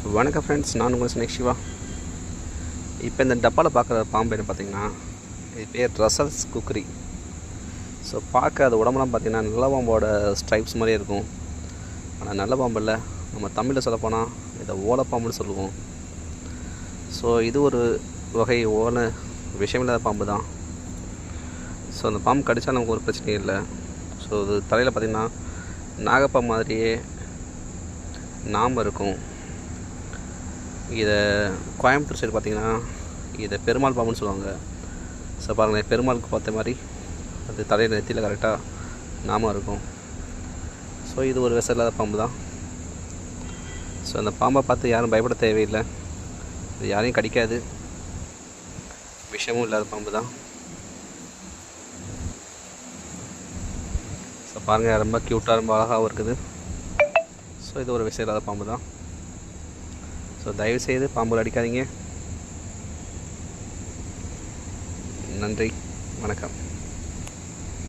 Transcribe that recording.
வணக்கம் ஃப்ரெண்ட்ஸ், நான் உங்கள் ஸ்னேக் சிவா. இப்போ இந்த டப்பாவில் பார்க்குற பாம்பு என்ன பார்த்தீங்கன்னா, இது பேர் ரசல்ஸ் குக்கரி. ஸோ பார்க்க அது உடம்புலாம் பார்த்திங்கன்னா நல்ல பாம்போட ஸ்ட்ரைப்ஸ் மாதிரியே இருக்கும். ஆனால் நல்ல பாம்பு இல்லை, நம்ம தமிழில் சொல்லப்போனால் இதை ஓலைப்பாம்புன்னு சொல்லுவோம். ஸோ இது ஒரு வகை விஷயமில்லாத பாம்பு தான். ஸோ அந்த பாம்பு கடித்தா நமக்கு ஒரு பிரச்சனையும் இல்லை. ஸோ இது தலையில் பார்த்திங்கன்னா நாகப்பாம்பு மாதிரியே நாம இருக்கும். இதை கோயம்புத்தூர் சைடு பார்த்திங்கன்னா இதை பெருமாள் பாம்புன்னு சொல்லுவாங்க. ஸோ பாருங்கள், பெருமாளுக்கு பார்த்த மாதிரி அது தலையில் நெத்தியில் கரெக்டாக நாமம் இருக்கும். ஸோ இது ஒரு விஷம் இல்லாத பாம்பு தான். ஸோ அந்த பாம்பை பார்த்து யாரும் பயப்பட தேவையில்லை. இது யாரையும் கடிக்காது, விஷமும் இல்லாத பாம்பு தான். ஸோ பாருங்கள், ரொம்ப க்யூட்டாக ரொம்ப அழகாகவும் இருக்குது. ஸோ இது ஒரு விஷம் இல்லாத பாம்பு தான். ஸோ தயவுசெய்து பாம்புகள் அடிக்காதீங்க. நன்றி, வணக்கம்.